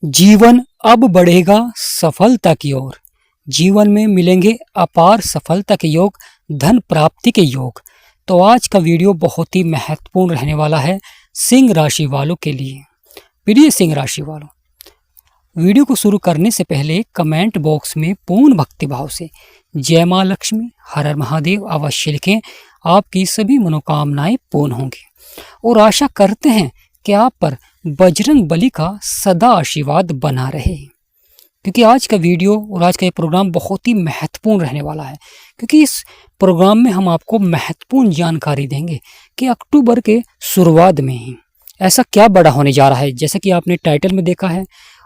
जीवन अब बढ़ेगा सफलता की ओर। जीवन में मिलेंगे अपार सफलता के योग, धन प्राप्ति के योग। तो आज का वीडियो बहुत ही महत्वपूर्ण रहने वाला है सिंह राशि वालों के लिए। प्रिय सिंह राशि वालों, वीडियो को शुरू करने से पहले कमेंट बॉक्स में पूर्ण भक्तिभाव से जय मां लक्ष्मी, हर हर महादेव अवश्य लिखें। आपकी सभी मनोकामनाएं पूर्ण होंगी और आशा करते हैं कि आप पर बजरंग बली का सदा आशीर्वाद बना रहे, क्योंकि आज का वीडियो और आज का ये प्रोग्राम बहुत ही महत्वपूर्ण रहने वाला है। क्योंकि इस प्रोग्राम में हम आपको महत्वपूर्ण जानकारी देंगे कि अक्टूबर के शुरुआत में ही ऐसा क्या बड़ा होने जा रहा है। जैसे कि आपने टाइटल में देखा है,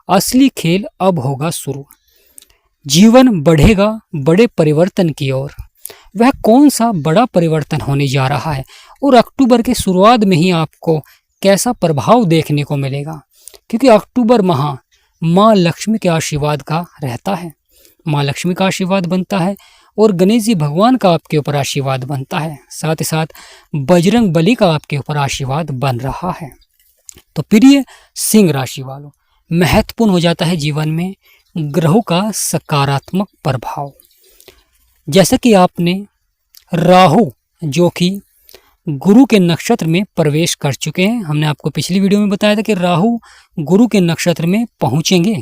असली खेल अब होगा शुरू, जीवन बढ़ेगा बड़े परिवर्तन की ओर। वह कौन सा बड़ा परिवर्तन होने जा रहा है और अक्टूबर के शुरुआत में ही आपको कैसा प्रभाव देखने को मिलेगा, क्योंकि अक्टूबर माह माँ लक्ष्मी के आशीर्वाद का रहता है। माँ लक्ष्मी का आशीर्वाद बनता है और गणेश जी भगवान का आपके ऊपर आशीर्वाद बनता है, साथ ही साथ बजरंग बली का आपके ऊपर आशीर्वाद बन रहा है। तो प्रिय सिंह राशि वालों, महत्वपूर्ण हो जाता है जीवन में ग्रहों का सकारात्मक प्रभाव। जैसे कि आपने राहु जो कि गुरु के नक्षत्र में प्रवेश कर चुके हैं, हमने आपको पिछली वीडियो में बताया था कि राहु गुरु के नक्षत्र में पहुंचेंगे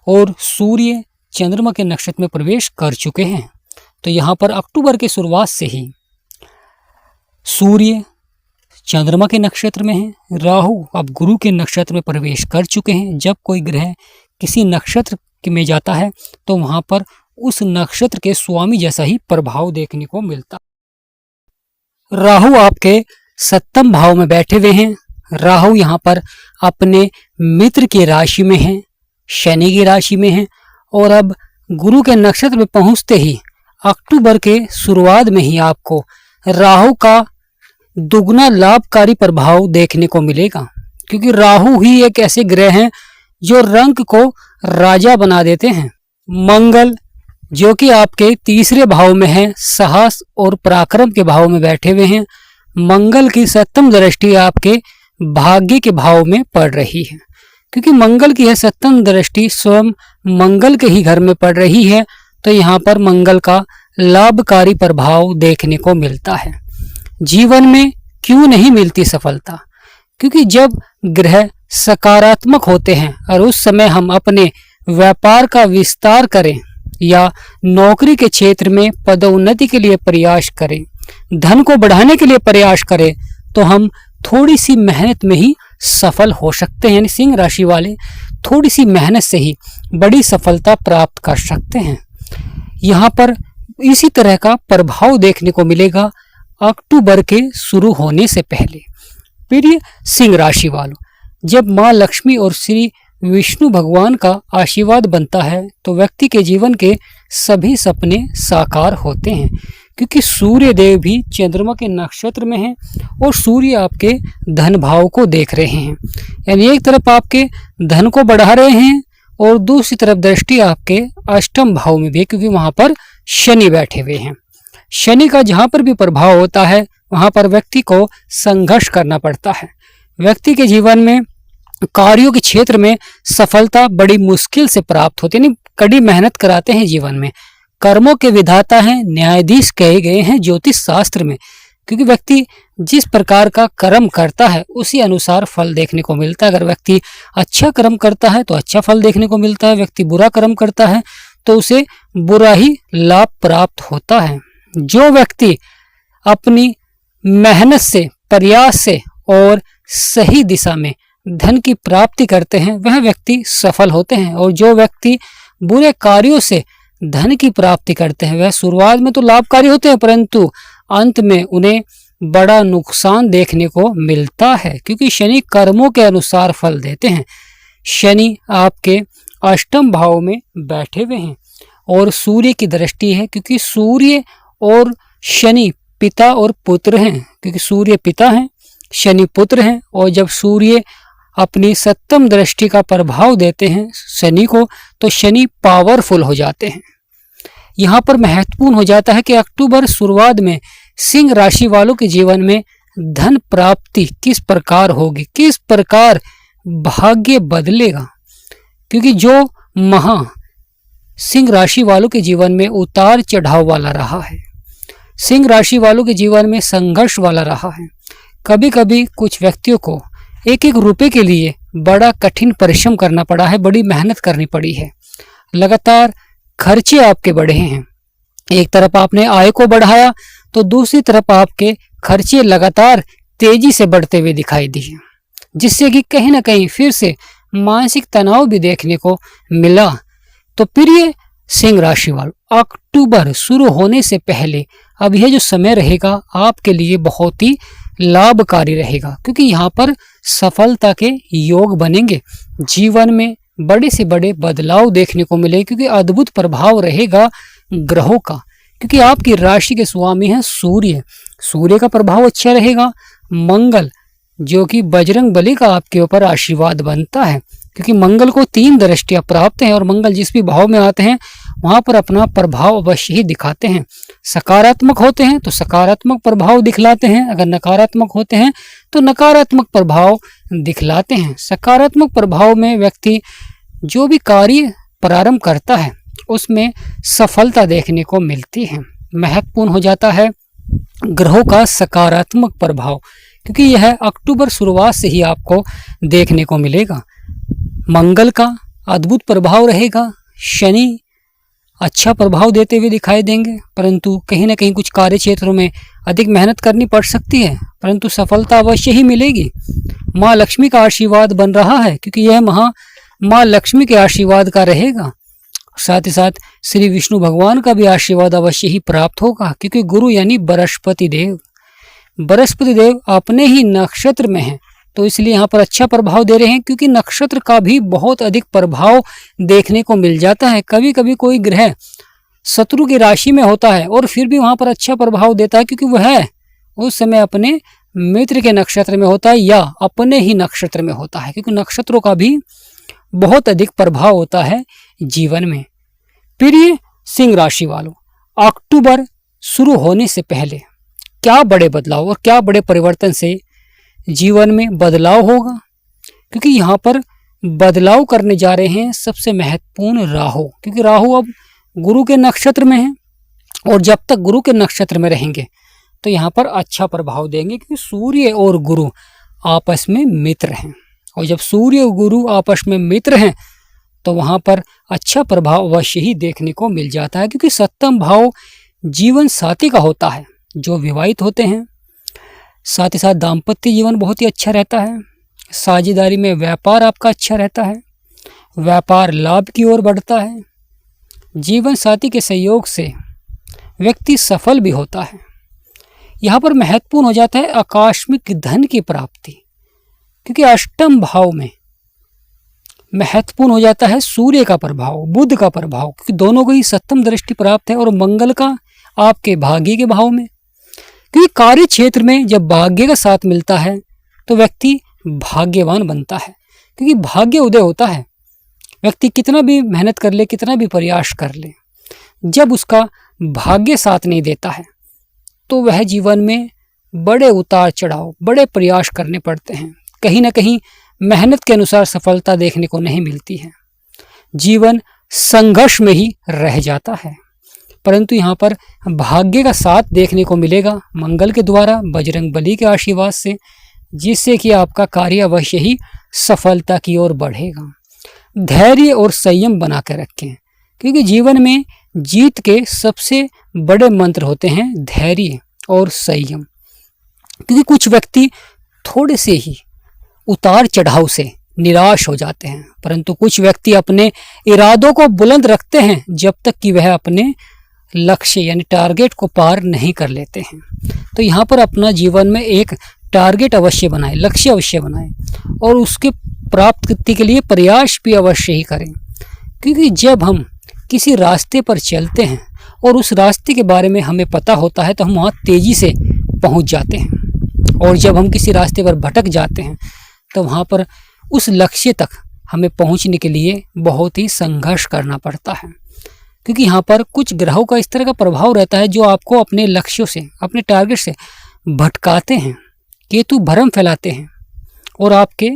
और सूर्य चंद्रमा के नक्षत्र में प्रवेश कर चुके हैं। तो यहाँ पर अक्टूबर के शुरुआत से ही सूर्य चंद्रमा के नक्षत्र में है, राहु अब गुरु के नक्षत्र में प्रवेश कर चुके हैं। जब कोई ग्रह किसी नक्षत्र में जाता है तो वहाँ पर उस नक्षत्र के स्वामी जैसा ही प्रभाव देखने को मिलता। राहु आपके सप्तम भाव में बैठे हुए हैं। राहु यहाँ पर अपने मित्र की राशि में हैं, शनि की राशि में हैं और अब गुरु के नक्षत्र में पहुंचते ही अक्टूबर के शुरुआत में ही आपको राहु का दुगना लाभकारी प्रभाव देखने को मिलेगा। क्योंकि राहु ही एक ऐसे ग्रह हैं जो रंग को राजा बना देते हैं। मंगल जो कि आपके तीसरे भाव में है, साहस और पराक्रम के भाव में बैठे हुए हैं। मंगल की सप्तम दृष्टि आपके भाग्य के भाव में पड़ रही है। क्योंकि मंगल की है सप्तम दृष्टि स्वयं मंगल के ही घर में पड़ रही है, तो यहाँ पर मंगल का लाभकारी प्रभाव देखने को मिलता है। जीवन में क्यों नहीं मिलती सफलता? क्योंकि जब ग्रह सकारात्मक होते हैं और उस समय हम अपने व्यापार का विस्तार करें या नौकरी के क्षेत्र में पदोन्नति के लिए प्रयास करें, धन को बढ़ाने के लिए प्रयास करें, तो हम थोड़ी सी मेहनत में ही सफल हो सकते हैं। यानी सिंह राशि वाले थोड़ी सी मेहनत से ही बड़ी सफलता प्राप्त कर सकते हैं। यहाँ पर इसी तरह का प्रभाव देखने को मिलेगा अक्टूबर के शुरू होने से पहले। प्रिय सिंह राशि वालों, जब माँ लक्ष्मी और श्री विष्णु भगवान का आशीर्वाद बनता है तो व्यक्ति के जीवन के सभी सपने साकार होते हैं। क्योंकि सूर्य देव भी चंद्रमा के नक्षत्र में हैं और सूर्य आपके धन भाव को देख रहे हैं। यानी एक तरफ आपके धन को बढ़ा रहे हैं और दूसरी तरफ दृष्टि आपके अष्टम भाव में भी, क्योंकि वहां पर शनि बैठे हुए हैं। शनि का जहां पर भी प्रभाव होता है वहां पर व्यक्ति को संघर्ष करना पड़ता है। व्यक्ति के जीवन में कार्यों के क्षेत्र में सफलता बड़ी मुश्किल से प्राप्त होती है, यानी कड़ी मेहनत कराते हैं जीवन में। कर्मों के विधाता हैं, न्यायाधीश कहे गए हैं ज्योतिष शास्त्र में। क्योंकि व्यक्ति जिस प्रकार का कर्म करता है उसी अनुसार फल देखने को मिलता है। अगर व्यक्ति अच्छा कर्म करता है तो अच्छा फल देखने को मिलता है, व्यक्ति बुरा कर्म करता है तो उसे बुरा ही लाभ प्राप्त होता है। जो व्यक्ति अपनी मेहनत से, प्रयास से और सही दिशा में धन की प्राप्ति करते हैं वह व्यक्ति सफल होते हैं, और जो व्यक्ति बुरे कार्यों से धन की प्राप्ति करते हैं वह शुरुआत में तो लाभकारी होते हैं परंतु अंत में उन्हें बड़ा नुकसान देखने को मिलता है। क्योंकि शनि कर्मों के अनुसार फल देते हैं। शनि आपके अष्टम भाव में बैठे हुए हैं और सूर्य की दृष्टि है। क्योंकि सूर्य और शनि पिता और पुत्र हैं, क्योंकि सूर्य पिता हैं, शनि पुत्र हैं। और जब सूर्य अपनी सप्तम दृष्टि का प्रभाव देते हैं शनि को तो शनि पावरफुल हो जाते हैं। यहाँ पर महत्वपूर्ण हो जाता है कि अक्टूबर शुरुआत में सिंह राशि वालों के जीवन में धन प्राप्ति किस प्रकार होगी, किस प्रकार भाग्य बदलेगा। क्योंकि जो माह सिंह राशि वालों के जीवन में उतार चढ़ाव वाला रहा है, सिंह राशि वालों के जीवन में संघर्ष वाला रहा है। कभी कभी कुछ व्यक्तियों को एक एक रुपए के लिए बड़ा कठिन परिश्रम करना पड़ा है, बड़ी मेहनत करनी पड़ी है। लगातार खर्चे आपके बढ़े हैं। एक तरफ आपने आय को बढ़ाया तो दूसरी तरफ आपके खर्चे लगातार तेजी से बढ़ते हुए दिखाई दिए, जिससे कि कहीं ना कहीं फिर से मानसिक तनाव भी देखने को मिला। तो प्रिय सिंह राशि वालों, अक्टूबर शुरू होने से पहले अब यह जो समय रहेगा आपके लिए बहुत ही लाभकारी रहेगा, क्योंकि यहाँ पर सफलता के योग बनेंगे। जीवन में बड़े से बड़े बदलाव देखने को मिले, क्योंकि अद्भुत प्रभाव रहेगा ग्रहों का, क्योंकि आपकी राशि के स्वामी है सूर्य। सूर्य का प्रभाव अच्छा रहेगा। मंगल जो कि बजरंग बली का आपके ऊपर आशीर्वाद बनता है, क्योंकि मंगल को 3 दृष्टियां प्राप्त हैं और मंगल जिस भी भाव में आते हैं वहां पर अपना प्रभाव अवश्य ही दिखाते हैं। सकारात्मक होते हैं तो सकारात्मक प्रभाव दिखलाते हैं, अगर नकारात्मक होते हैं तो नकारात्मक प्रभाव दिखलाते हैं। सकारात्मक प्रभाव में व्यक्ति जो भी कार्य प्रारंभ करता है उसमें सफलता देखने को मिलती है। महत्वपूर्ण हो जाता है ग्रहों का सकारात्मक प्रभाव, क्योंकि यह अक्टूबर शुरुआत से ही आपको देखने को मिलेगा। मंगल का अद्भुत प्रभाव रहेगा। शनि अच्छा प्रभाव देते हुए दिखाई देंगे, परंतु कहीं ना कहीं कुछ कार्य क्षेत्रों में अधिक मेहनत करनी पड़ सकती है, परंतु सफलता अवश्य ही मिलेगी। माँ लक्ष्मी का आशीर्वाद बन रहा है, क्योंकि यह माँ लक्ष्मी के आशीर्वाद का रहेगा। साथ ही साथ श्री विष्णु भगवान का भी आशीर्वाद अवश्य ही प्राप्त होगा, क्योंकि गुरु यानी बृहस्पति देव अपने ही नक्षत्र में हैं, तो इसलिए यहाँ पर अच्छा प्रभाव दे रहे हैं, क्योंकि नक्षत्र का भी बहुत अधिक प्रभाव देखने को मिल जाता है। कभी कभी कोई ग्रह शत्रु की राशि में होता है और फिर भी वहां पर अच्छा प्रभाव देता है, क्योंकि वह उस समय अपने मित्र के नक्षत्र में होता है या अपने ही नक्षत्र में होता है, क्योंकि नक्षत्रों का भी बहुत अधिक प्रभाव होता है जीवन में। प्रिय सिंह राशि वालों, अक्टूबर शुरू होने से पहले क्या बड़े बदलाव और क्या बड़े परिवर्तन से जीवन में बदलाव होगा, क्योंकि यहाँ पर बदलाव करने जा रहे हैं सबसे महत्वपूर्ण राहु, क्योंकि राहु अब गुरु के नक्षत्र में है और जब तक गुरु के नक्षत्र में रहेंगे तो यहाँ पर अच्छा प्रभाव देंगे, क्योंकि सूर्य और गुरु आपस में मित्र हैं, और जब सूर्य और गुरु आपस में मित्र हैं तो वहाँ पर अच्छा प्रभाव अवश्य ही देखने को मिल जाता है, क्योंकि 7वां भाव जीवन साथी का होता है जो विवाहित होते हैं। साथ ही साथ दाम्पत्य जीवन बहुत ही अच्छा रहता है। साझेदारी में व्यापार आपका अच्छा रहता है, व्यापार लाभ की ओर बढ़ता है। जीवन साथी के सहयोग से व्यक्ति सफल भी होता है। यहाँ पर महत्वपूर्ण हो जाता है आकस्मिक धन की प्राप्ति, क्योंकि 8वें भाव में महत्वपूर्ण हो जाता है सूर्य का प्रभाव, बुध का प्रभाव, क्योंकि दोनों को ही 7वीं दृष्टि प्राप्त है, और मंगल का आपके भाग्य के भाव में, क्योंकि कार्य क्षेत्र में जब भाग्य का साथ मिलता है तो व्यक्ति भाग्यवान बनता है, क्योंकि भाग्य उदय होता है। व्यक्ति कितना भी मेहनत कर ले, कितना भी प्रयास कर ले, जब उसका भाग्य साथ नहीं देता है तो वह जीवन में बड़े उतार चढ़ाव, बड़े प्रयास करने पड़ते हैं। कहीं ना कहीं मेहनत के अनुसार सफलता देखने को नहीं मिलती है, जीवन संघर्ष में ही रह जाता है। परंतु यहाँ पर भाग्य का साथ देखने को मिलेगा मंगल के द्वारा, बजरंग बली के आशीर्वाद से, जिससे कि आपका कार्य अवश्य ही सफलता की ओर बढ़ेगा। धैर्य और संयम बना कर रखें, क्योंकि जीवन में जीत के सबसे बड़े मंत्र होते हैं धैर्य और संयम। क्योंकि कुछ व्यक्ति थोड़े से ही उतार चढ़ाव से निराश हो जाते हैं, परंतु कुछ व्यक्ति अपने इरादों को बुलंद रखते हैं जब तक कि वह अपने लक्ष्य यानी टारगेट को पार नहीं कर लेते हैं। तो यहाँ पर अपना जीवन में एक टारगेट अवश्य बनाएं, लक्ष्य अवश्य बनाएं, और उसके प्राप्ति के लिए प्रयास भी अवश्य ही करें। क्योंकि जब हम किसी रास्ते पर चलते हैं और उस रास्ते के बारे में हमें पता होता है तो हम वहाँ तेजी से पहुँच जाते हैं, और जब हम किसी रास्ते पर भटक जाते हैं तो वहाँ पर उस लक्ष्य तक हमें पहुँचने के लिए बहुत ही संघर्ष करना पड़ता है। क्योंकि यहाँ पर कुछ ग्रहों का इस तरह का प्रभाव रहता है जो आपको अपने लक्ष्यों से, अपने टारगेट से भटकाते हैं। केतु भ्रम फैलाते हैं और आपके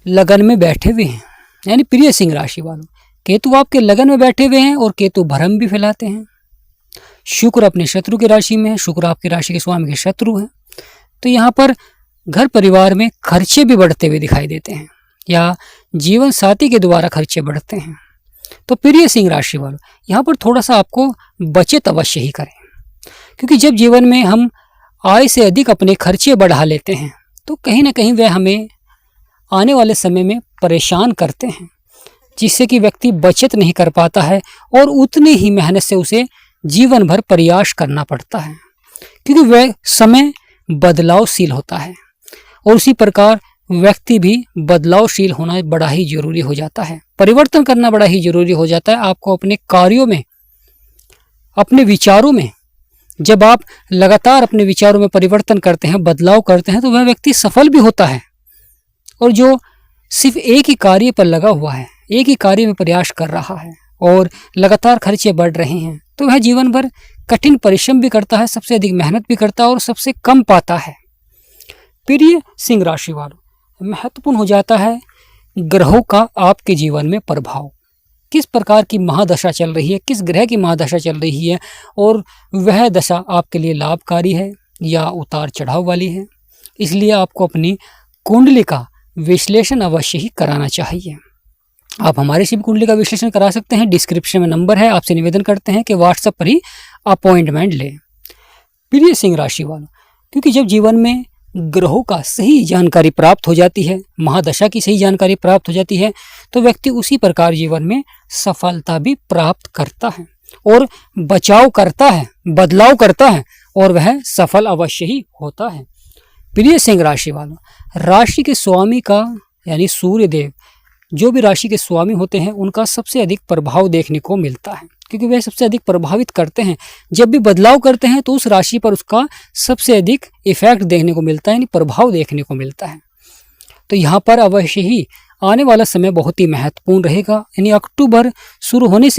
लगन में बैठे हुए हैं, यानी प्रिय सिंह राशि वालों, केतु आपके लगन में बैठे हुए हैं और केतु भ्रम भी फैलाते हैं। शुक्र अपने शत्रु की राशि में है, शुक्र आपकी राशि के स्वामी के शत्रु हैं। तो यहाँ पर घर परिवार में खर्चे भी बढ़ते हुए दिखाई देते हैं या जीवन साथी के द्वारा खर्चे बढ़ते हैं। तो प्रिय सिंह राशि वालों, यहाँ पर थोड़ा सा आपको बचत अवश्य ही करें, क्योंकि जब जीवन में हम आय से अधिक अपने खर्चे बढ़ा लेते हैं तो कहीं ना कहीं वह हमें आने वाले समय में परेशान करते हैं, जिससे कि व्यक्ति बचत नहीं कर पाता है और उतनी ही मेहनत से उसे जीवन भर प्रयास करना पड़ता है, क्योंकि वह समय बदलावशील होता है और उसी प्रकार व्यक्ति भी बदलावशील होना बड़ा ही जरूरी हो जाता है, परिवर्तन करना बड़ा ही जरूरी हो जाता है। आपको अपने कार्यों में, अपने विचारों में, जब आप लगातार अपने विचारों में परिवर्तन करते हैं, बदलाव करते हैं, तो वह व्यक्ति सफल भी होता है। और जो सिर्फ एक ही कार्य पर लगा हुआ है, एक ही कार्य में प्रयास कर रहा है और लगातार खर्चे बढ़ रहे हैं, तो वह जीवन भर कठिन परिश्रम भी करता है, सबसे अधिक मेहनत भी करता है और सबसे कम पाता है। प्रिय सिंह राशि वालों, महत्वपूर्ण हो जाता है ग्रहों का आपके जीवन में प्रभाव, किस प्रकार की महादशा चल रही है, किस ग्रह की महादशा चल रही है और वह दशा आपके लिए लाभकारी है या उतार चढ़ाव वाली है। इसलिए आपको अपनी कुंडली का विश्लेषण अवश्य ही कराना चाहिए। आप हमारे से भी कुंडली का विश्लेषण करा सकते हैं, डिस्क्रिप्शन में नंबर है। आपसे निवेदन करते हैं कि व्हाट्सएप पर ही अपॉइंटमेंट लें। प्रिय सिंह राशि वालों, क्योंकि जब जीवन में ग्रहों का सही जानकारी प्राप्त हो जाती है, महादशा की सही जानकारी प्राप्त हो जाती है, तो व्यक्ति उसी प्रकार जीवन में सफलता भी प्राप्त करता है और बचाव करता है, बदलाव करता है और वह सफल अवश्य ही होता है। प्रिय सिंह राशि वालों, राशि के स्वामी का यानी सूर्य देव, जो भी राशि के स्वामी होते हैं, उनका सबसे अधिक प्रभाव देखने को मिलता है, क्योंकि वह सबसे अधिक प्रभावित करते हैं। जब भी बदलाव करते हैं तो उस राशि पर उसका सबसे अधिक इफेक्ट देखने को मिलता है, यानी प्रभाव देखने को मिलता है। तो यहाँ पर अवश्य ही आने वाला समय बहुत ही महत्वपूर्ण रहेगा, यानी अक्टूबर शुरू होने से